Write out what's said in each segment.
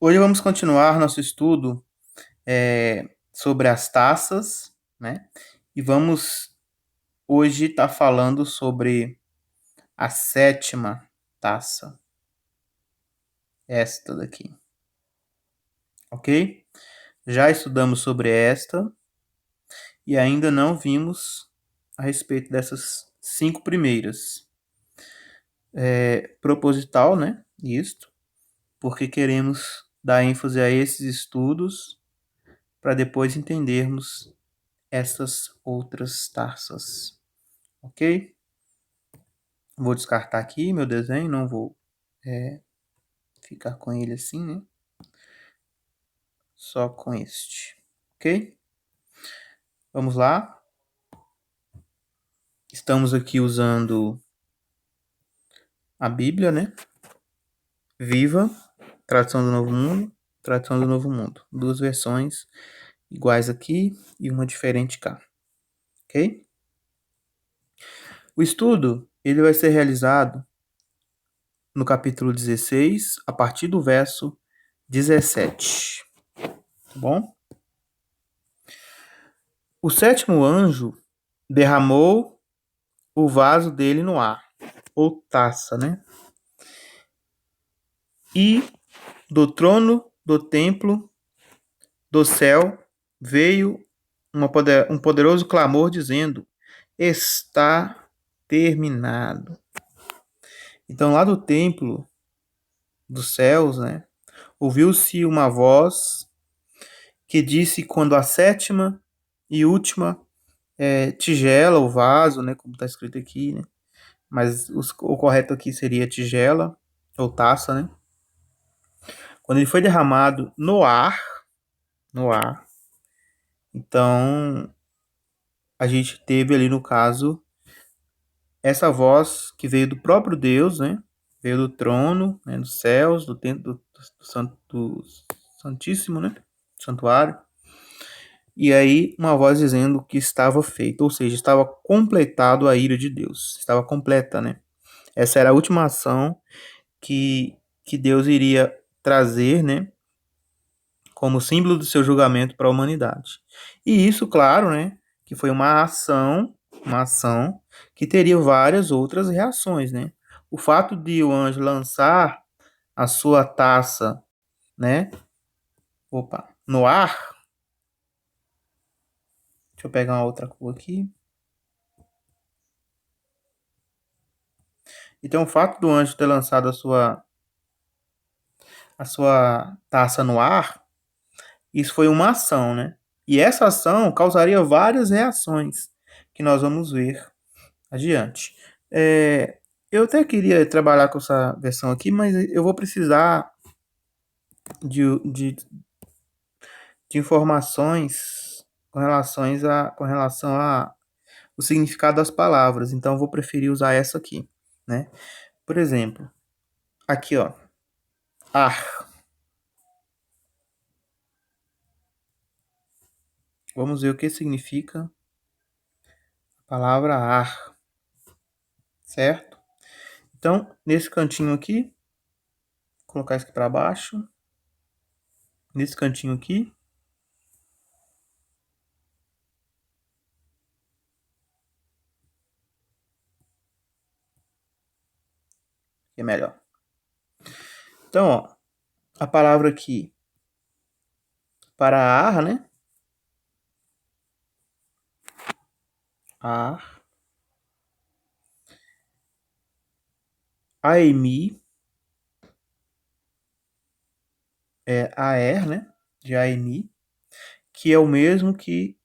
Hoje vamos continuar nosso estudo sobre as taças, né? E vamos hoje estar falando sobre a sétima taça, esta daqui, ok? Já estudamos sobre esta e ainda não vimos a respeito dessas 5 primeiras. Proposital, né? Isto, porque queremos dar ênfase a esses estudos para depois entendermos essas outras taças, ok? Vou descartar aqui meu desenho, não vou ficar com ele assim, né? Só com este, ok? Vamos lá. Estamos aqui usando a Bíblia, né? Viva, Tradução do Novo Mundo, Tradução do Novo Mundo. Duas versões iguais aqui e uma diferente cá, ok? O estudo ele vai ser realizado no capítulo 16, a partir do verso 17, tá bom? O sétimo anjo derramou o vaso dele no ar, ou taça, né? E do trono do templo do céu veio um poderoso clamor dizendo: está terminado. Então, lá do templo dos céus, né, ouviu-se uma voz que disse quando a sétima e última tigela, o vaso, né, como está escrito aqui, né, mas o correto aqui seria tigela ou taça, né? Quando ele foi derramado no ar, então a gente teve ali no caso essa voz que veio do próprio Deus, né? Veio do trono, né, dos céus, do templo do Santíssimo, né? Santuário. E aí uma voz dizendo que estava feito, ou seja, estava completado a ira de Deus, estava completa, né? Essa era a última ação que Deus iria trazer, né, como símbolo do seu julgamento para a humanidade. E isso, claro, né, que foi uma ação que teria várias outras reações, né? O fato de o anjo lançar a sua taça, né, no ar. Deixa eu pegar uma outra cor aqui. Então, o fato do anjo ter lançado a sua taça no ar, isso foi uma ação, né? E essa ação causaria várias reações que nós vamos ver adiante. Eu até queria trabalhar com essa versão aqui, mas eu vou precisar de, de, de informações com relação a o significado das palavras. Então, eu vou preferir usar essa aqui, né? Por exemplo, aqui, ó, ar. Vamos ver o que significa a palavra ar, certo? Então, nesse cantinho aqui, vou colocar isso aqui para baixo. Nesse cantinho aqui, que é melhor. Então, ó, a palavra aqui para ar, né? Ar. Aemi é AR, né? De Aemi, que é o mesmo que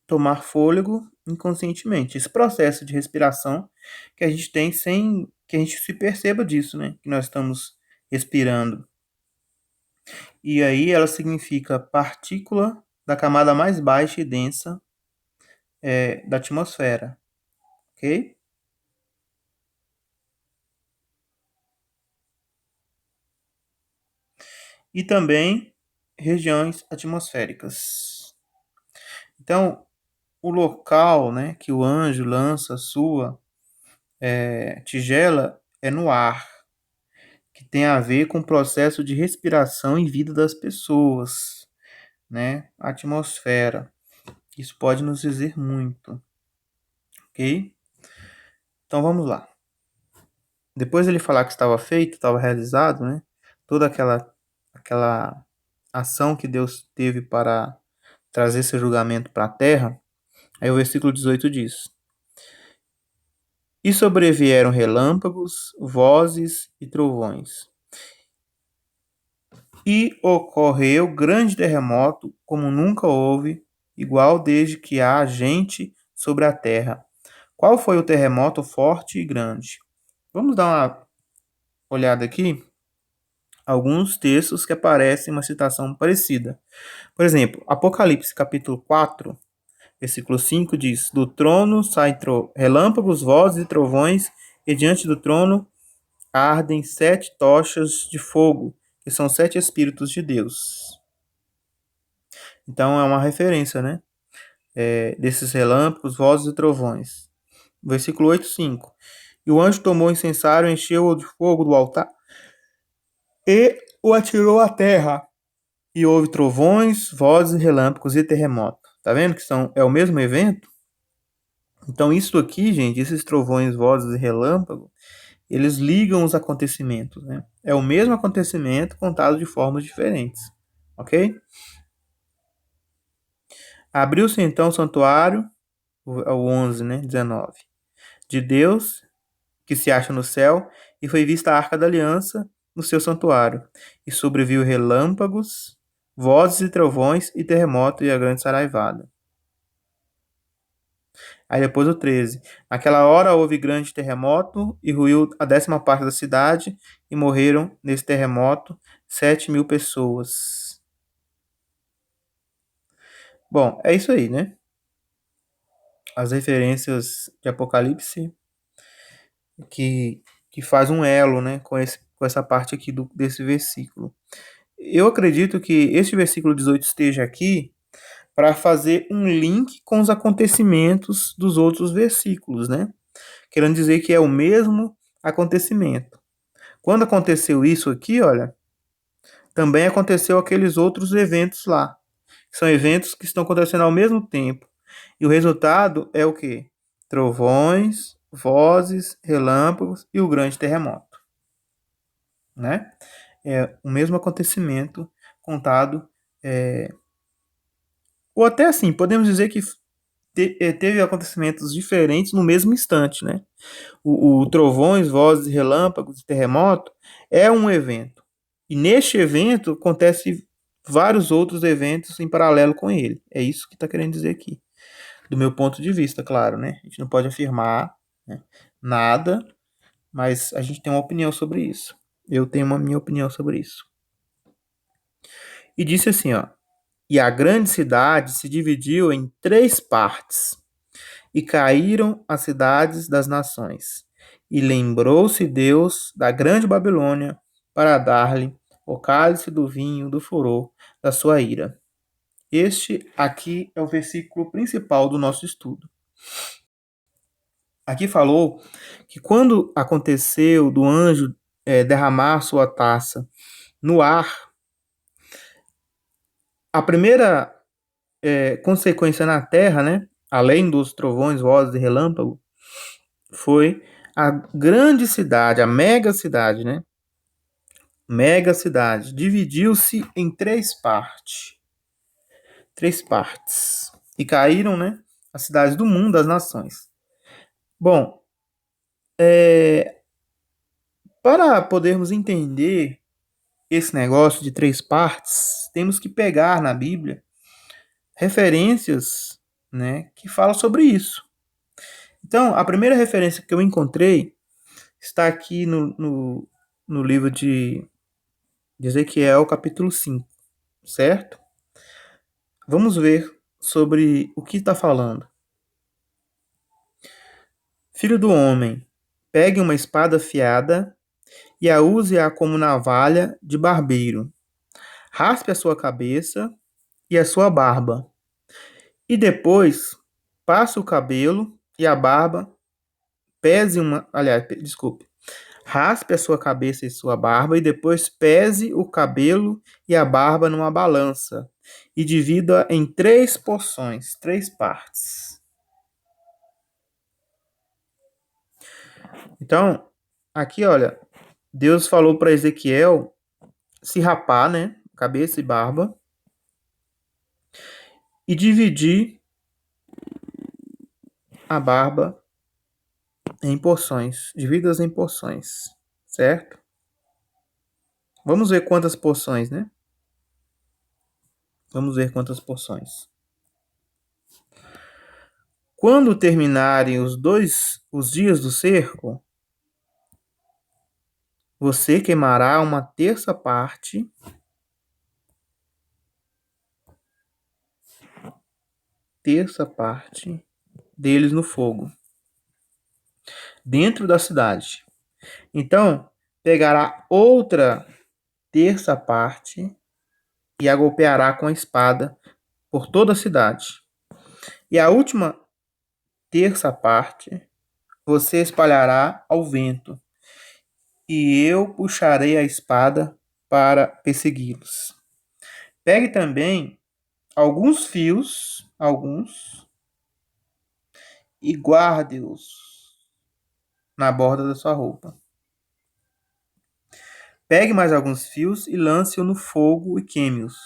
tomar fôlego inconscientemente. Esse processo de respiração que a gente tem sem que a gente se perceba disso, né? Que nós estamos respirando. E aí ela significa partícula da camada mais baixa e densa da atmosfera, ok? E também regiões atmosféricas. Então, o local, né, que o anjo lança a sua tigela é no ar, que que tem a ver com o processo de respiração e vida das pessoas, né? A atmosfera. Isso pode nos dizer muito, ok? Então vamos lá. Depois ele falar que estava feito, estava realizado, né? Toda aquela ação que Deus teve para trazer esse julgamento para a terra. Aí o versículo 18 diz: E sobrevieram relâmpagos, vozes e trovões. E ocorreu grande terremoto, como nunca houve, igual desde que há gente sobre a terra. Qual foi o terremoto forte e grande? Vamos dar uma olhada aqui. Alguns textos que aparecem uma citação parecida. Por exemplo, Apocalipse capítulo 4, versículo 5 diz: Do trono saem relâmpagos, vozes e trovões, e diante do trono ardem 7 tochas de fogo, que são 7 Espíritos de Deus. Então é uma referência, né? Desses relâmpagos, vozes e trovões. Versículo 8, 5. E o anjo tomou o incensário, encheu-o de fogo do altar e o atirou à terra. E houve trovões, vozes, relâmpagos e terremoto. Tá vendo que é o mesmo evento? Então isso aqui, gente, esses trovões, vozes e relâmpagos, eles ligam os acontecimentos, né? É o mesmo acontecimento contado de formas diferentes, ok? Abriu-se então o santuário, o 11, né, 19, de Deus, que se acha no céu, e foi vista a arca da aliança no seu santuário, e sobreviu relâmpagos, vozes e trovões, e terremoto e a grande saraivada. Aí depois o 13. Naquela hora houve grande terremoto e ruiu a 10ª parte da cidade e morreram nesse terremoto 7.000 pessoas. Bom, é isso aí, né? As referências de Apocalipse que faz um elo, né, com essa parte aqui desse versículo. Eu acredito que este versículo 18 esteja aqui para fazer um link com os acontecimentos dos outros versículos, né? Querendo dizer que é o mesmo acontecimento. Quando aconteceu isso aqui, olha, também aconteceu aqueles outros eventos lá. São eventos que estão acontecendo ao mesmo tempo. E o resultado é o quê? Trovões, vozes, relâmpagos e o grande terremoto, né? É o mesmo acontecimento contado, ou até assim, podemos dizer que teve acontecimentos diferentes no mesmo instante, né? O trovões, vozes, relâmpagos e terremoto é um evento. E neste evento acontece vários outros eventos em paralelo com ele. É isso que está querendo dizer aqui. Do meu ponto de vista, claro, né? A gente não pode afirmar, né, nada, mas a gente tem uma opinião sobre isso. Eu tenho uma minha opinião sobre isso. E disse assim, ó: E a grande cidade se dividiu em 3 partes, e caíram as cidades das nações. E lembrou-se Deus da grande Babilônia para dar-lhe o cálice do vinho do furor da sua ira. Este aqui é o versículo principal do nosso estudo. Aqui falou que quando aconteceu do anjo derramar sua taça no ar, a primeira consequência na terra, né, além dos trovões, vozes e relâmpagos, foi a grande cidade, a mega cidade, né? Mega cidade. Dividiu-se em 3 partes. 3 partes. E caíram, né? As cidades do mundo, das nações. Bom, para podermos entender esse negócio de 3 partes, temos que pegar na Bíblia referências, né, que falam sobre isso. Então, a primeira referência que eu encontrei está aqui no livro de Ezequiel, capítulo 5, certo? Vamos ver sobre o que está falando. Filho do homem, pegue uma espada afiada e a use-a como navalha de barbeiro. Raspe a sua cabeça e a sua barba. E depois, passe o cabelo e a barba, desculpe. Raspe a sua cabeça e sua barba, e depois pese o cabelo e a barba numa balança, e divida em 3 porções, 3 partes. Então, aqui, olha, Deus falou para Ezequiel se rapar, né? Cabeça e barba, e dividir a barba em porções, divididas em porções, certo? Vamos ver quantas porções, né? Vamos ver quantas porções. Quando terminarem os dias do cerco, você queimará uma terça parte deles no fogo, dentro da cidade. Então, pegará outra terça parte e a golpeará com a espada por toda a cidade. E a última terça parte você espalhará ao vento, e eu puxarei a espada para persegui-los. Pegue também alguns, e guarde-os na borda da sua roupa. Pegue mais alguns fios e lance-o no fogo e queime-os.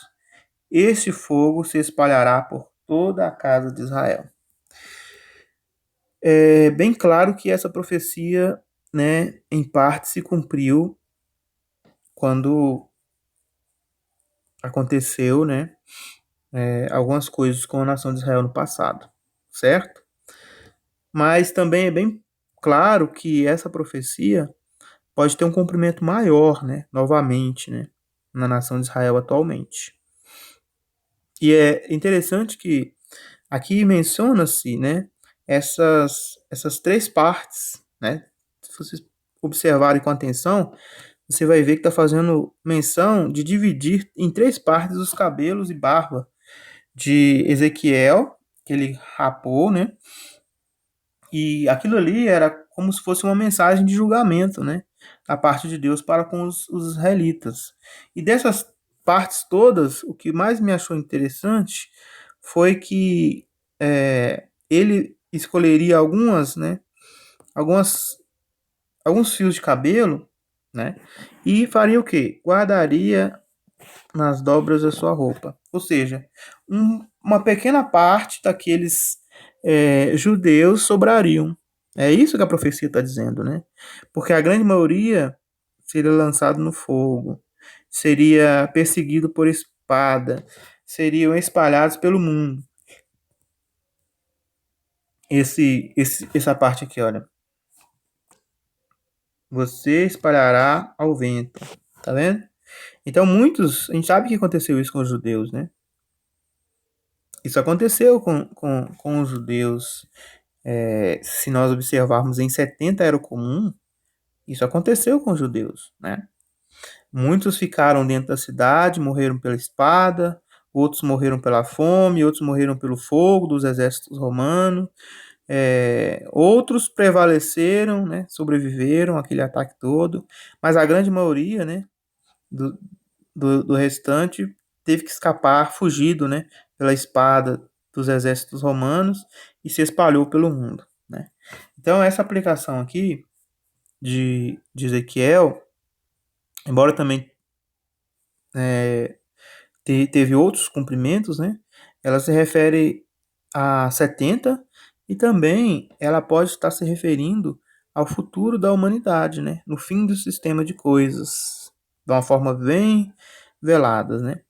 Este fogo se espalhará por toda a casa de Israel. É bem claro que essa profecia, né, em parte se cumpriu quando aconteceu, né, algumas coisas com a nação de Israel no passado, certo? Mas também é bem claro que essa profecia pode ter um cumprimento maior, né, novamente, né, na nação de Israel atualmente. E é interessante que aqui menciona-se, né, essas 3 partes, né? Se vocês observarem com atenção, você vai ver que está fazendo menção de dividir em 3 partes os cabelos e barba de Ezequiel, que ele rapou, né? E aquilo ali era como se fosse uma mensagem de julgamento, né? Da parte de Deus para com os israelitas. E dessas partes todas, o que mais me achou interessante foi que ele escolheria né? Algumas, alguns fios de cabelo, né? E faria o quê? Guardaria nas dobras da sua roupa. Ou seja, uma pequena parte daqueles judeus sobrariam. É isso que a profecia está dizendo, né? Porque a grande maioria seria lançado no fogo, seria perseguido por espada, seriam espalhados pelo mundo. Essa parte aqui, olha. Você espalhará ao vento. Tá vendo? Então, a gente sabe que aconteceu isso com os judeus, né? Isso aconteceu com os judeus. Se nós observarmos em 70 era o comum, isso aconteceu com os judeus, né? Muitos ficaram dentro da cidade, morreram pela espada, outros morreram pela fome, outros morreram pelo fogo dos exércitos romanos, outros prevaleceram, né? Sobreviveram àquele ataque todo, mas a grande maioria, né? Do, do restante teve que escapar, fugido, né, pela espada dos exércitos romanos e se espalhou pelo mundo, né? Então essa aplicação aqui de Ezequiel, embora também teve outros cumprimentos, né? Ela se refere a 70 e também ela pode estar se referindo ao futuro da humanidade, né? No fim do sistema de coisas, de uma forma bem velada, né?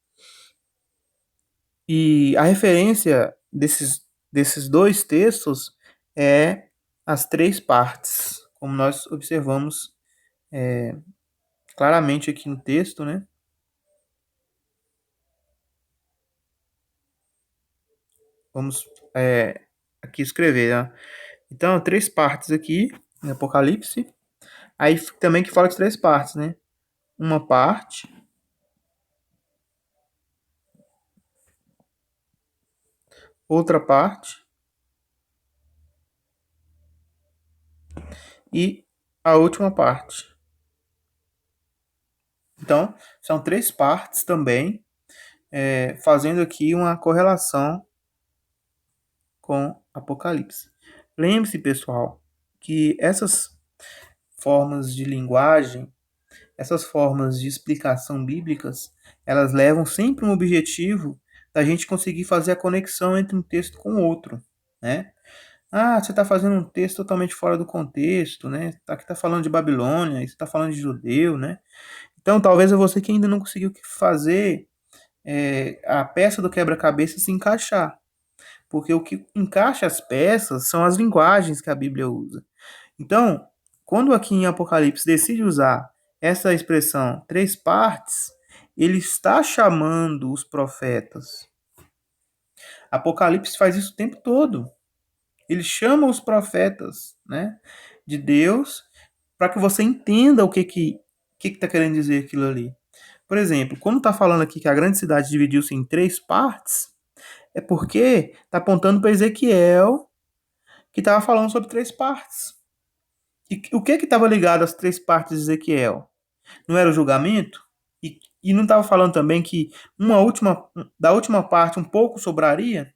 E a referência desses 2 textos é as 3 partes, como nós observamos claramente aqui no texto, né? Vamos aqui escrever, né? Então, 3 partes aqui em Apocalipse. Aí também que fala de 3 partes, né? Uma parte, outra parte e a última parte. Então, são 3 partes também, fazendo aqui uma correlação com Apocalipse. Lembre-se, pessoal, que essas formas de linguagem, essas formas de explicação bíblicas, elas levam sempre um objetivo da gente conseguir fazer a conexão entre um texto com outro, né? Ah, você está fazendo um texto totalmente fora do contexto, né? Aqui está falando de Babilônia, isso está falando de judeu, né? Então, talvez é você que ainda não conseguiu fazer a peça do quebra-cabeça se encaixar. Porque o que encaixa as peças são as linguagens que a Bíblia usa. Então, quando aqui em Apocalipse decide usar essa expressão 3 partes, ele está chamando os profetas. Apocalipse faz isso o tempo todo. Ele chama os profetas, né, de Deus para que você entenda o que está querendo dizer aquilo ali. Por exemplo, quando está falando aqui que a grande cidade dividiu-se em 3 partes, é porque está apontando para Ezequiel, que estava falando sobre 3 partes. E o que estava ligado às 3 partes de Ezequiel? Não era o julgamento? E não estava falando também que da última parte um pouco sobraria?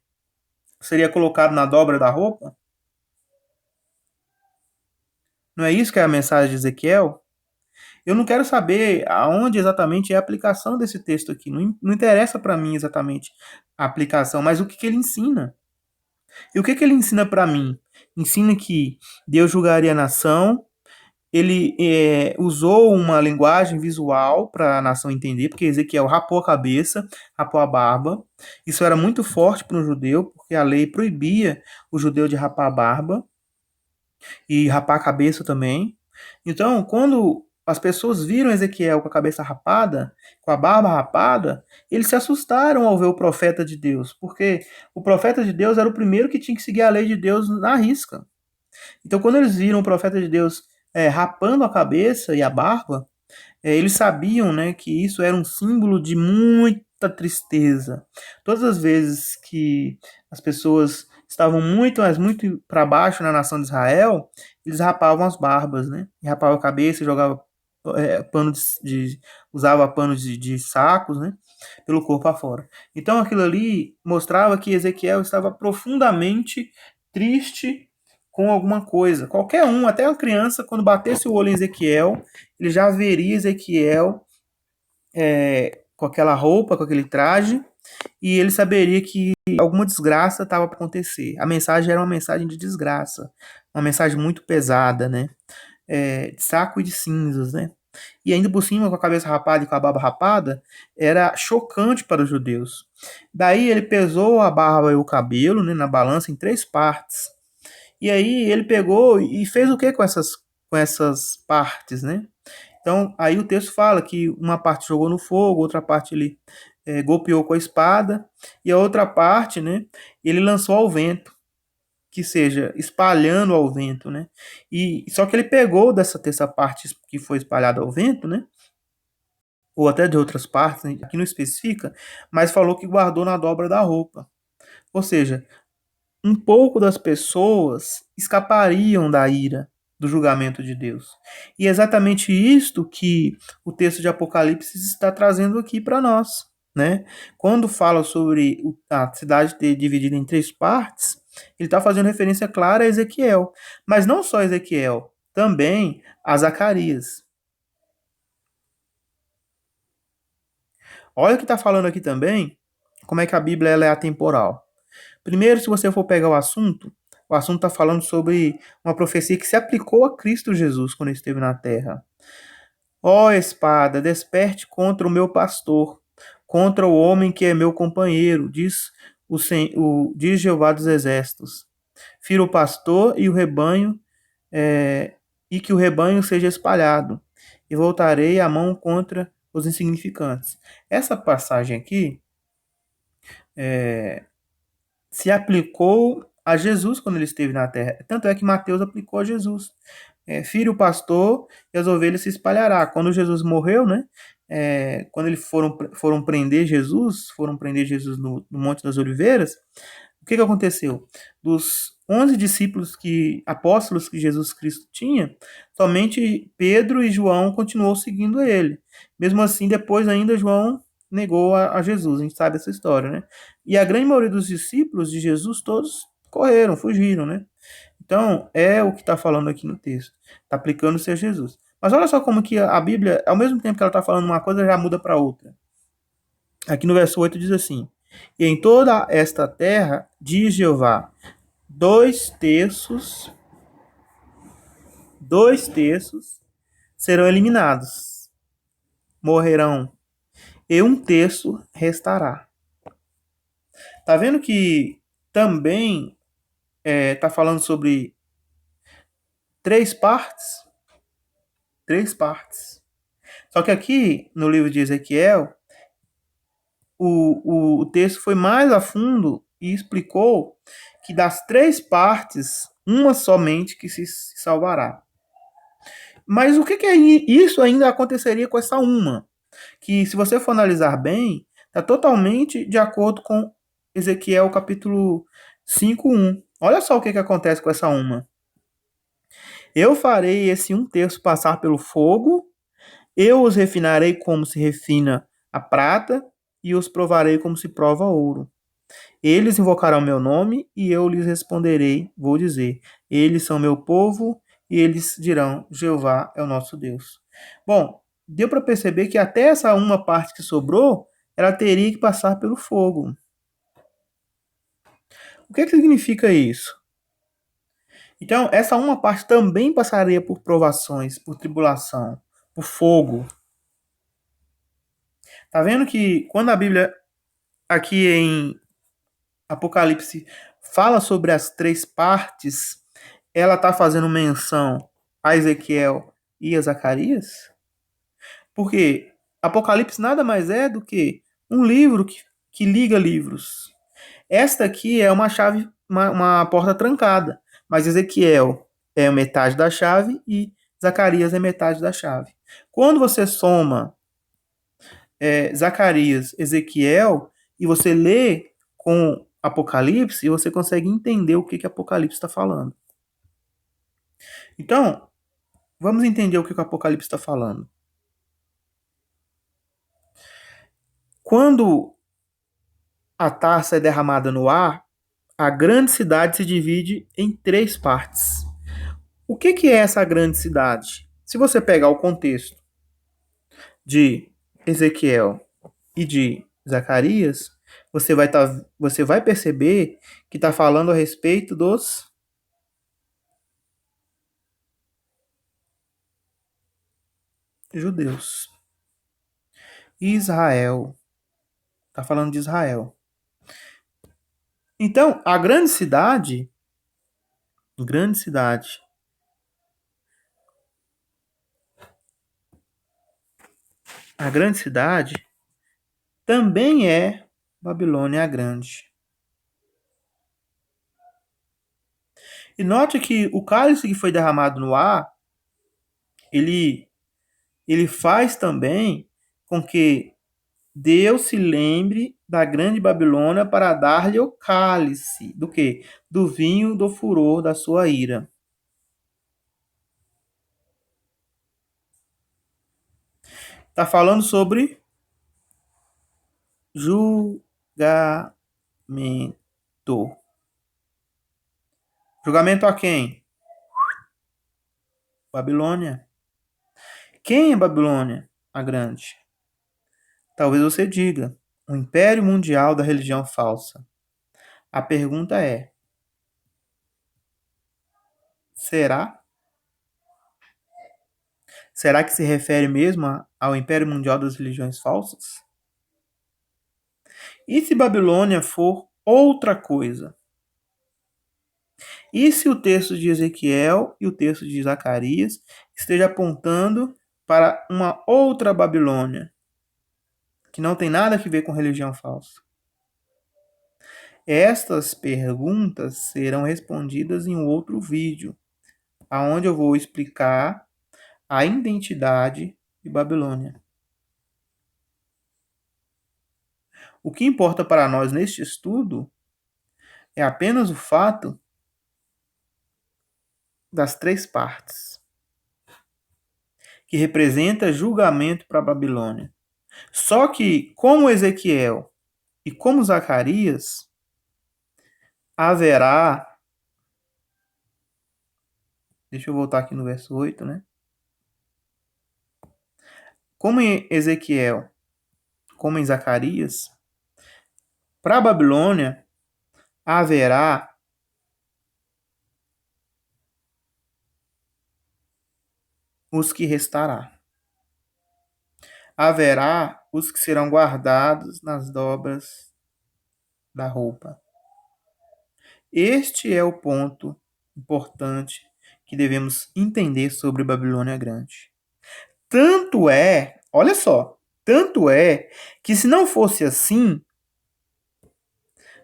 Seria colocado na dobra da roupa? Não é isso que é a mensagem de Ezequiel? Eu não quero saber aonde exatamente é a aplicação desse texto aqui. Não interessa para mim exatamente a aplicação, mas o que ele ensina. E o que ele ensina para mim? Ensina que Deus julgaria a nação. Ele usou uma linguagem visual para a nação entender, porque Ezequiel rapou a cabeça, rapou a barba. Isso era muito forte para um judeu, porque a lei proibia o judeu de rapar a barba e rapar a cabeça também. Então, quando as pessoas viram Ezequiel com a cabeça rapada, com a barba rapada, eles se assustaram ao ver o profeta de Deus, porque o profeta de Deus era o primeiro que tinha que seguir a lei de Deus na risca. Então, quando eles viram o profeta de Deus rapando a cabeça e a barba, eles sabiam, né, que isso era um símbolo de muita tristeza. Todas as vezes que as pessoas estavam muito, mas muito para baixo na nação de Israel, eles rapavam as barbas, né? E rapavam a cabeça, jogavam pano usava pano de sacos, né? Pelo corpo afora. Então aquilo ali mostrava que Ezequiel estava profundamente triste com alguma coisa. Qualquer um, até uma criança, quando batesse o olho em Ezequiel, ele já veria Ezequiel com aquela roupa, com aquele traje, e ele saberia que alguma desgraça estava para acontecer. A mensagem era uma mensagem de desgraça, uma mensagem muito pesada, né? De saco e de cinzas, né? E ainda por cima, com a cabeça rapada e com a barba rapada, era chocante para os judeus. Daí ele pesou a barba e o cabelo, né, na balança em 3 partes. E aí ele pegou e fez o que com essas partes, né? Então, aí o texto fala que uma parte jogou no fogo, outra parte ele golpeou com a espada, e a outra parte, né, ele lançou ao vento, que seja, espalhando ao vento, né? E só que ele pegou dessa parte que foi espalhada ao vento, né? Ou até de outras partes, né? Aqui não especifica, mas falou que guardou na dobra da roupa. Ou seja, um pouco das pessoas escapariam da ira do julgamento de Deus. E é exatamente isto que o texto de Apocalipse está trazendo aqui para nós, né? Quando fala sobre a cidade ter dividida em 3 partes, ele está fazendo referência clara a Ezequiel, mas não só a Ezequiel, também a Zacarias. Olha o que está falando aqui também, como é que a Bíblia ela é atemporal. Primeiro, se você for pegar o assunto está falando sobre uma profecia que se aplicou a Cristo Jesus quando ele esteve na terra. Ó espada, desperte contra o meu pastor, contra o homem que é meu companheiro, diz Jeová dos Exércitos. Fira o pastor e o rebanho, e que o rebanho seja espalhado, e voltarei a mão contra os insignificantes. Essa passagem aqui se aplicou a Jesus quando ele esteve na terra. Tanto é que Mateus aplicou a Jesus. Fire o pastor e as ovelhas se espalhará. Quando Jesus morreu, né? Quando eles foram prender Jesus no Monte das Oliveiras, O que aconteceu? Dos 11 discípulos apóstolos que Jesus Cristo tinha, somente Pedro e João continuou seguindo ele. Mesmo assim, depois ainda João negou a Jesus. A gente sabe essa história, né? E a grande maioria dos discípulos de Jesus todos correram, fugiram, né? Então, é o que está falando aqui no texto. Está aplicando-se a Jesus. Mas olha só como que a Bíblia, ao mesmo tempo que ela está falando uma coisa, já muda para outra. Aqui no verso 8 diz assim: E em toda esta terra, diz Jeová, dois terços serão eliminados, morrerão, e um terço restará. Tá vendo que também tá falando sobre três partes? Três partes. Só que aqui, no livro de Ezequiel, o texto foi mais a fundo e explicou que das três partes, uma somente que se salvará. Mas o que é isso ainda aconteceria com essa uma? Que, se você for analisar bem, está totalmente de acordo com Ezequiel capítulo 5:1. Olha só o que acontece com essa uma. Eu farei esse um terço passar pelo fogo, eu os refinarei como se refina a prata, e os provarei como se prova ouro. Eles invocarão meu nome, e eu lhes responderei, vou dizer, eles são meu povo, e eles dirão, Jeová é o nosso Deus. Bom, deu para perceber que até essa uma parte que sobrou, ela teria que passar pelo fogo. O que significa isso? Então, essa uma parte também passaria por provações, por tribulação, por fogo. Tá vendo que quando a Bíblia, aqui em Apocalipse, fala sobre as três partes, ela está fazendo menção a Ezequiel e a Zacarias? Porque Apocalipse nada mais é do que um livro que liga livros. Esta aqui é uma chave, uma porta trancada, mas Ezequiel é metade da chave e Zacarias é metade da chave. Quando você soma Zacarias, Ezequiel, e você lê com Apocalipse, você consegue entender o que Apocalipse está falando. Então, vamos entender o que o Apocalipse está falando. Quando a taça é derramada no ar, a grande cidade se divide em três partes. O que é essa grande cidade? Se você pegar o contexto de Ezequiel e de Zacarias, você vai perceber que está falando a respeito dos judeus. Israel. Está falando de Israel. Então, a grande cidade, a grande cidade também é Babilônia a Grande. E note que o cálice que foi derramado no ar, ele faz também com que Deus se lembre da grande Babilônia para dar-lhe o cálice do quê? Do vinho do furor da sua ira. Está falando sobre julgamento. Julgamento a quem? Babilônia. Quem é Babilônia a Grande? Talvez você diga, o Império Mundial da Religião Falsa. A pergunta é: será? Será que se refere mesmo ao Império Mundial das Religiões Falsas? E se Babilônia for outra coisa? E se o texto de Ezequiel e o texto de Zacarias esteja apontando para uma outra Babilônia, que não tem nada a ver com religião falsa? Estas perguntas serão respondidas em um outro vídeo, aonde eu vou explicar a identidade de Babilônia. O que importa para nós neste estudo É apenas o fato das três partes, que representa julgamento para a Babilônia. Só que, como Ezequiel e como Zacarias, haverá. Deixa eu voltar aqui no verso 8, né? Como em Ezequiel, como em Zacarias, para a Babilônia haverá os que restará. Haverá os que serão guardados nas dobras da roupa. Este é o ponto importante que devemos entender sobre Babilônia Grande. Tanto é, olha só, tanto é que se não fosse assim,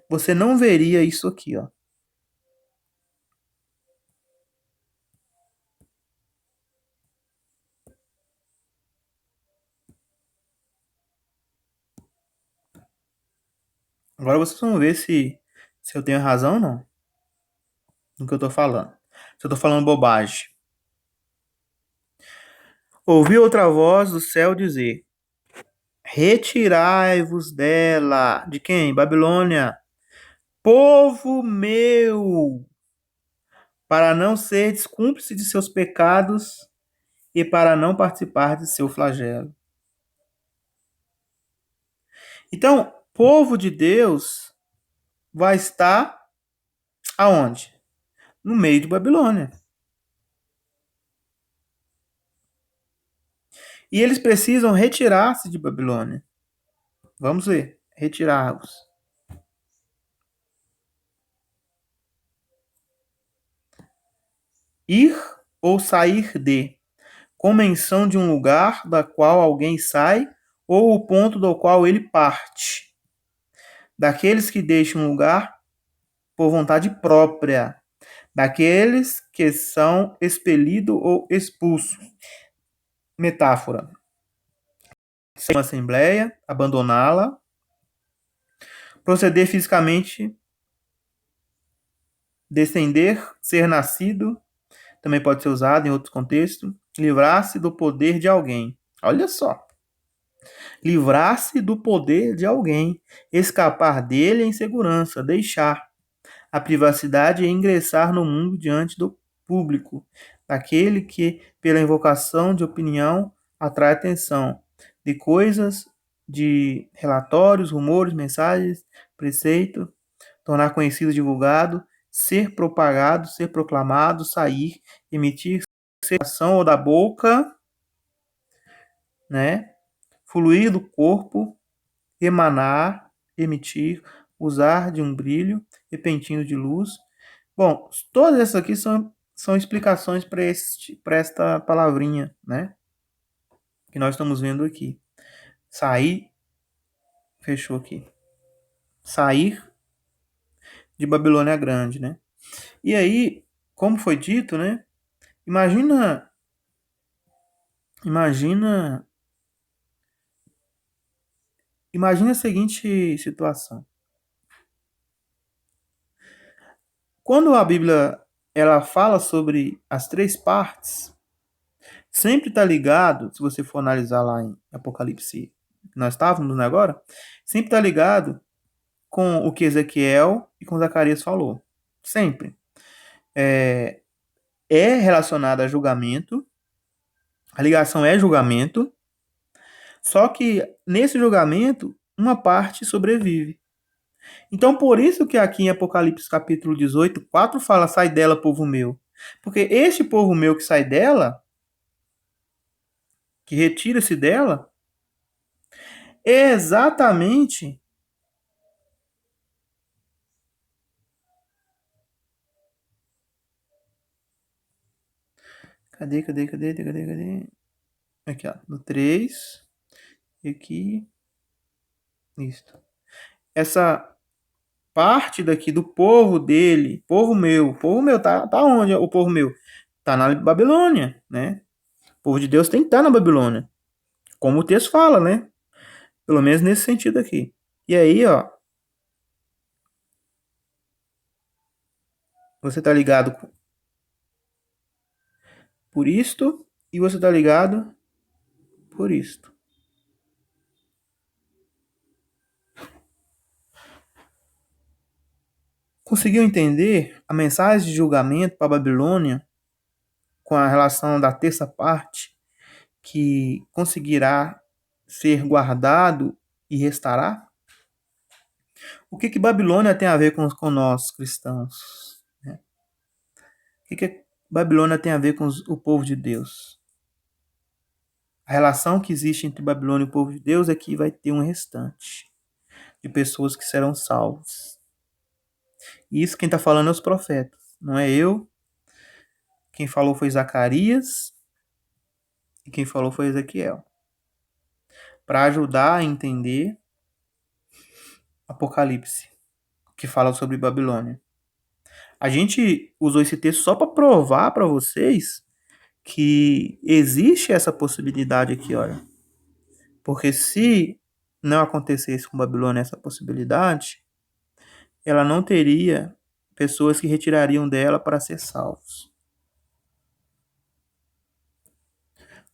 você não veria isso aqui, ó. Agora vocês vão ver se eu tenho razão ou não no que eu tô falando. Se eu tô falando bobagem. Ouvi outra voz do céu dizer: Retirai-vos dela. De quem? Babilônia. Povo meu, para não seres cúmplice de seus pecados e para não participar de seu flagelo. Então, povo de Deus vai estar aonde? No meio de Babilônia. E eles precisam retirar-se de Babilônia. Vamos ver. Retirar-vos. Ir ou sair de, com menção de um lugar da qual alguém sai ou o ponto do qual ele parte. Daqueles que deixam um lugar por vontade própria. Daqueles que são expelidos ou expulsos. Metáfora. Ser uma assembleia, abandoná-la, proceder fisicamente, descender, ser nascido, também pode ser usado em outros contextos, livrar-se do poder de alguém. Olha só. Livrar-se do poder de alguém, escapar dele em segurança, deixar a privacidade e ingressar no mundo diante do público, daquele que, pela invocação de opinião, atrai atenção, de coisas, de relatórios, rumores, mensagens, preceito, tornar conhecido, divulgado, ser propagado, ser proclamado, sair, emitir, ser ação ou da boca, né? Fluir do corpo, emanar, emitir, usar de um brilho repentino de luz. Bom, todas essas aqui são explicações para esta palavrinha, né? Que nós estamos vendo aqui. Sair, fechou aqui. Sair de Babilônia Grande, né? E aí, como foi dito, né? Imagina, imagina, imagina a seguinte situação. Quando a Bíblia ela fala sobre as três partes, sempre está ligado, se você for analisar lá em Apocalipse, que nós estávamos né, agora, sempre está ligado com o que Ezequiel e com Zacarias falou. Sempre. É relacionado a julgamento, a ligação é julgamento, só que nesse julgamento, uma parte sobrevive. Então, por isso que aqui em Apocalipse capítulo 18, 4 fala, sai dela, povo meu. Porque este povo meu que sai dela, que retira-se dela, é exatamente Cadê? Aqui, ó. No 3. E aqui. Isto. Essa parte daqui do povo dele, povo meu. Povo meu, tá onde o povo meu? Tá na Babilônia, né? O povo de Deus tem que estar na Babilônia. Como o texto fala, né? Pelo menos nesse sentido aqui. E aí, ó. Você está ligado por isto e você está ligado por isto. Conseguiu entender a mensagem de julgamento para a Babilônia com a relação da terça parte que conseguirá ser guardado e restaurar? O que Babilônia tem a ver com nós cristãos? O que Babilônia tem a ver com o povo de Deus? A relação que existe entre Babilônia e o povo de Deus é que vai ter um restante de pessoas que serão salvas. E isso quem está falando é os profetas, não é eu. Quem falou foi Zacarias e quem falou foi Ezequiel. Para ajudar a entender Apocalipse, que fala sobre Babilônia. A gente usou esse texto só para provar para vocês que existe essa possibilidade aqui, olha. Porque se não acontecesse com Babilônia essa possibilidade, ela não teria pessoas que retirariam dela para ser salvos.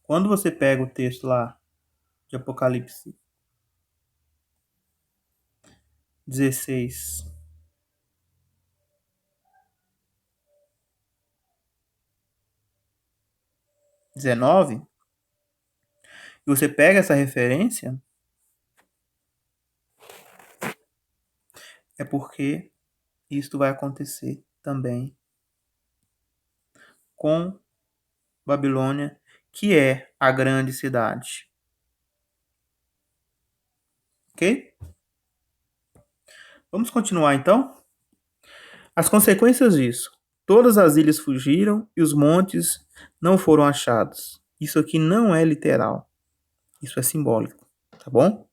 Quando você pega o texto lá de Apocalipse 16, 19, e você pega essa referência, é porque isto vai acontecer também com Babilônia, que é a grande cidade. Ok? Vamos continuar então? As consequências disso. Todas as ilhas fugiram e os montes não foram achados. Isso aqui não é literal. Isso é simbólico, tá bom?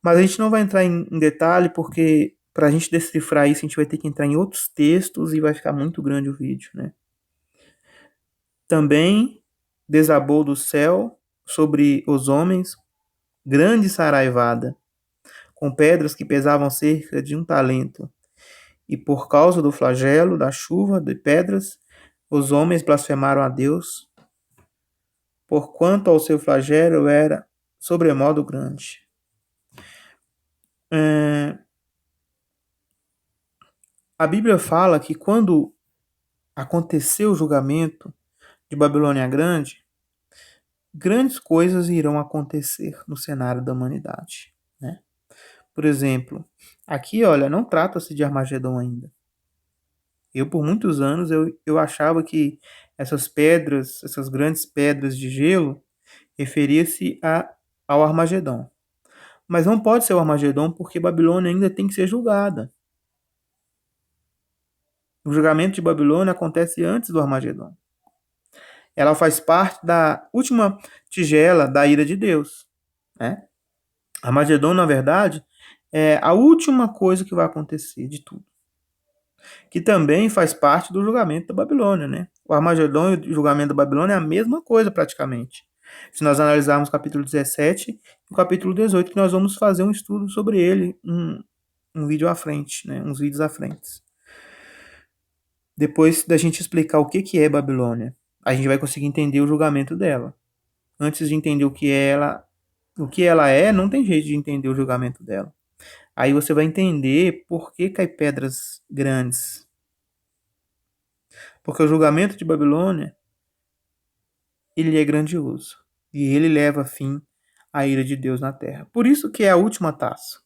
Mas a gente não vai entrar em detalhe porque para a gente decifrar isso a gente vai ter que entrar em outros textos e vai ficar muito grande o vídeo, né? Também desabou do céu sobre os homens grande saraivada, com pedras que pesavam cerca de 1 talento. E por causa do flagelo, da chuva, de pedras, os homens blasfemaram a Deus, porquanto ao seu flagelo era sobremodo grande. A Bíblia fala que quando aconteceu o julgamento de Babilônia Grande, grandes coisas irão acontecer no cenário da humanidade, né? Por exemplo, aqui, olha, não trata-se de Armagedon ainda. Eu, por muitos anos, eu achava que essas pedras, essas grandes pedras de gelo, referia-se ao Armagedon. Mas não pode ser o Armagedon porque Babilônia ainda tem que ser julgada. O julgamento de Babilônia acontece antes do Armagedon. Ela faz parte da última tigela da ira de Deus, né? Armagedon, na verdade, é a última coisa que vai acontecer de tudo. Que também faz parte do julgamento da Babilônia, né? O Armagedon e o julgamento da Babilônia é a mesma coisa praticamente. Se nós analisarmos o capítulo 17 e o capítulo 18, que nós vamos fazer um estudo sobre ele, um vídeo à frente, né? Uns vídeos à frente. Depois da gente explicar o que é Babilônia, a gente vai conseguir entender o julgamento dela. Antes de entender o que ela é, não tem jeito de entender o julgamento dela. Aí você vai entender por que cai pedras grandes. Porque o julgamento de Babilônia, ele é grandioso. E ele leva a fim à ira de Deus na terra. Por isso que é a última taça.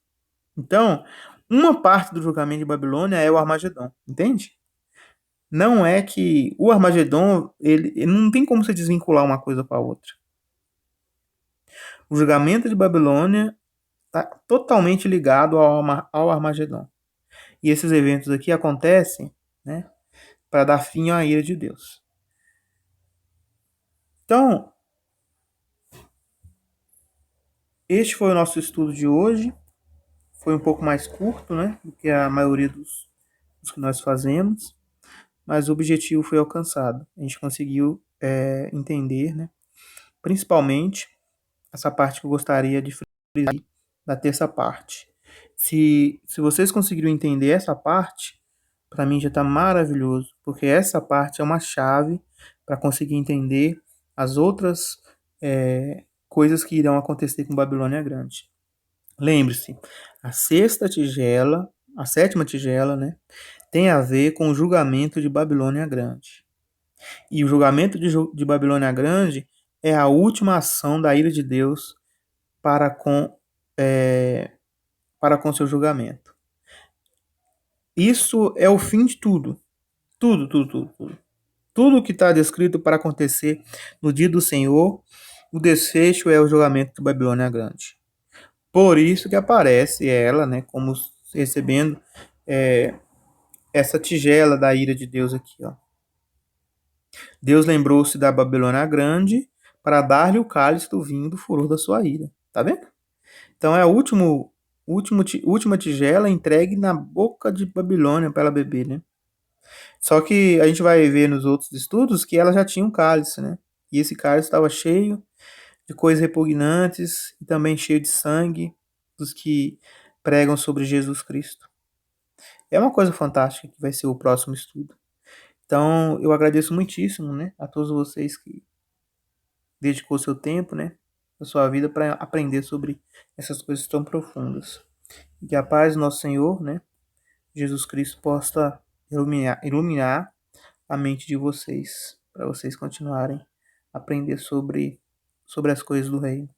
Então, uma parte do julgamento de Babilônia é o Armagedon, entende? Não é que o Armagedon, ele não tem como se desvincular uma coisa com a outra. O julgamento de Babilônia está totalmente ligado ao Armagedon. E esses eventos aqui acontecem, né, para dar fim à ira de Deus. Então, este foi o nosso estudo de hoje. Foi um pouco mais curto, né, do que a maioria dos que nós fazemos, mas o objetivo foi alcançado. A gente conseguiu entender, né, principalmente essa parte que eu gostaria de frisar da terça parte. Se vocês conseguiram entender essa parte, para mim já está maravilhoso, porque essa parte é uma chave para conseguir entender as outras coisas que irão acontecer com Babilônia Grande. Lembre-se, a sexta tigela, a sétima tigela, né, tem a ver com o julgamento de Babilônia Grande. E o julgamento de Babilônia Grande é a última ação da ira de Deus para com, é, para com seu julgamento. Isso é o fim de tudo. Tudo, tudo, tudo, tudo. Tudo que está descrito para acontecer no dia do Senhor, o desfecho é o julgamento de Babilônia Grande. Por isso que aparece ela, né, como recebendo é, essa tigela da ira de Deus aqui, ó. Deus lembrou-se da Babilônia Grande para dar-lhe o cálice do vinho do furor da sua ira. Tá vendo? Então é a última tigela entregue na boca de Babilônia para ela beber, né? Só que a gente vai ver nos outros estudos que ela já tinha um cálice, né? E esse cálice estava cheio de coisas repugnantes e também cheio de sangue dos que pregam sobre Jesus Cristo. É uma coisa fantástica que vai ser o próximo estudo. Então, eu agradeço muitíssimo, né, a todos vocês que dedicou seu tempo, né, a sua vida para aprender sobre essas coisas tão profundas. E que a paz do nosso Senhor, né, Jesus Cristo possa iluminar a mente de vocês, para vocês continuarem a aprender sobre as coisas do reino.